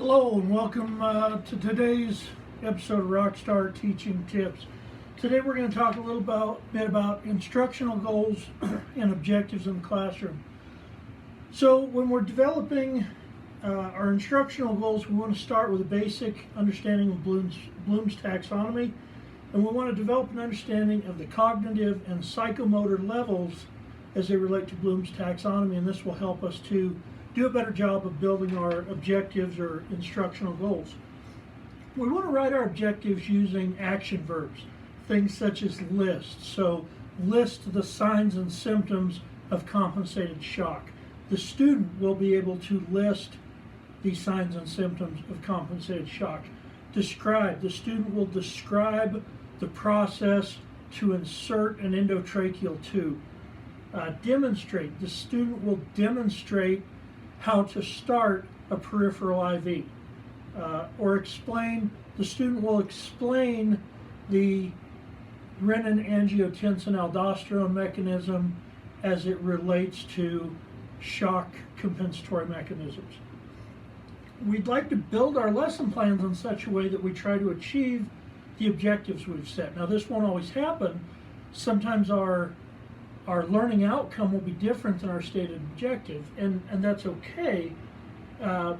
Hello and welcome to today's episode of RockStar Teaching Tips. Today we're going to talk a little bit about instructional goals and objectives in the classroom. So when we're developing our instructional goals, we want to start with a basic understanding of Bloom's taxonomy, and we want to develop an understanding of the cognitive and psychomotor levels as they relate to Bloom's taxonomy, and this will help us to do a better job of building our objectives or instructional goals. We want to write our objectives using action verbs, things such as list. So list the signs and symptoms of compensated shock. The student will be able to list the signs and symptoms of compensated shock. Describe, the student will describe the process to insert an endotracheal tube. Demonstrate, the student will demonstrate how to start a peripheral IV. Or explain, the student will explain the renin-angiotensin-aldosterone mechanism as it relates to shock compensatory mechanisms. We'd like to build our lesson plans in such a way that we try to achieve the objectives we've set. Now this won't always happen. Sometimes our learning outcome will be different than our stated objective, and that's okay, but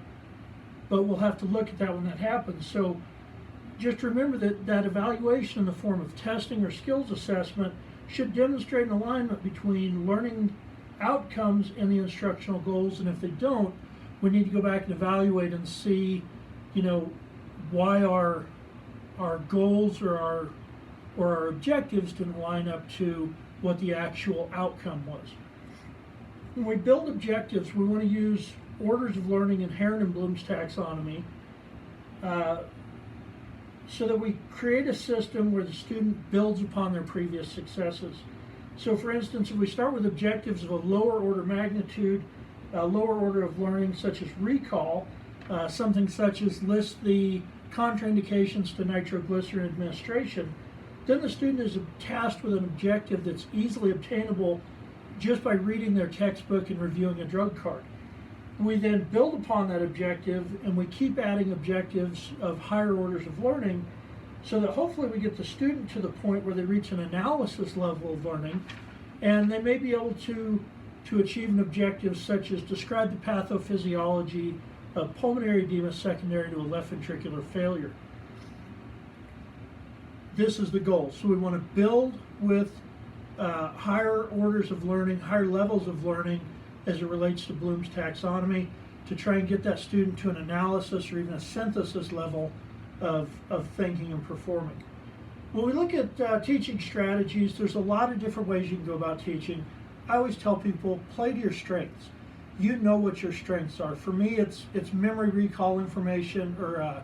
we'll have to look at that when that happens. So just remember that evaluation in the form of testing or skills assessment should demonstrate an alignment between learning outcomes and the instructional goals, and if they don't, we need to go back and evaluate and see, why our goals or our objectives didn't line up to what the actual outcome was. When we build objectives, we want to use orders of learning inherent in Bloom's taxonomy so that we create a system where the student builds upon their previous successes. So for instance, if we start with objectives of a lower order magnitude, a lower order of learning such as recall, something such as list the contraindications to nitroglycerin administration, then the student is tasked with an objective that's easily obtainable just by reading their textbook and reviewing a drug card. We then build upon that objective, and we keep adding objectives of higher orders of learning so that hopefully we get the student to the point where they reach an analysis level of learning, and they may be able to achieve an objective such as describe the pathophysiology of pulmonary edema secondary to a left ventricular failure. This is the goal. So we want to build with higher orders of learning, higher levels of learning as it relates to Bloom's taxonomy to try and get that student to an analysis or even a synthesis level of thinking and performing. When we look at teaching strategies, there's a lot of different ways you can go about teaching. I always tell people, play to your strengths. You know what your strengths are. For me, it's memory recall information or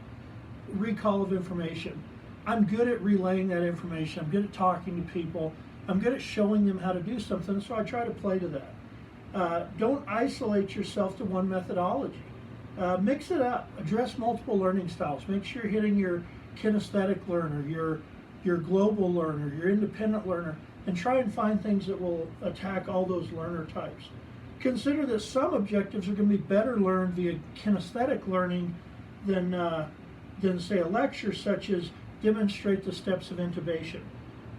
recall of information. I'm good at relaying that information. I'm good at talking to people. I'm good at showing them how to do something, so I try to play to that. Don't isolate yourself to one methodology. Mix it up. Address multiple learning styles. Make sure you're hitting your kinesthetic learner, your global learner, your independent learner, and try and find things that will attack all those learner types. Consider that some objectives are going to be better learned via kinesthetic learning than say a lecture, such as demonstrate the steps of intubation.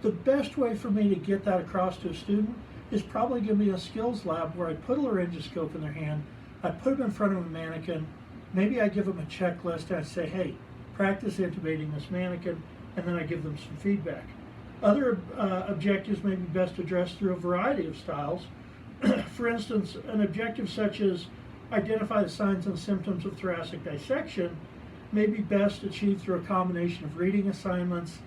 The best way for me to get that across to a student is probably going to be a skills lab where I put a laryngoscope in their hand, I put them in front of a mannequin, maybe I give them a checklist and I say, hey, practice intubating this mannequin, and then I give them some feedback. Other objectives may be best addressed through a variety of styles. For instance, an objective such as identify the signs and symptoms of thoracic dissection may be best achieved through a combination of reading assignments,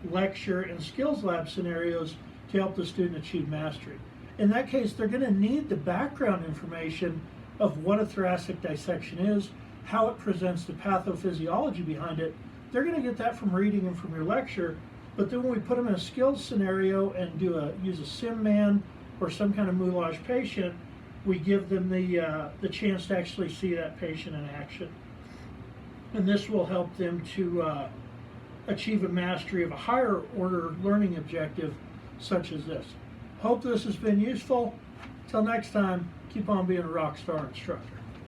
lecture, and skills lab scenarios to help the student achieve mastery. In that case, they're going to need the background information of what a thoracic dissection is, how it presents, the pathophysiology behind it. They're going to get that from reading and from your lecture, but then when we put them in a skills scenario and use a sim man or some kind of moulage patient, we give them the chance to actually see that patient in action. And this will help them to achieve a mastery of a higher order learning objective such as this. Hope this has been useful. Till next time, keep on being a rock star instructor.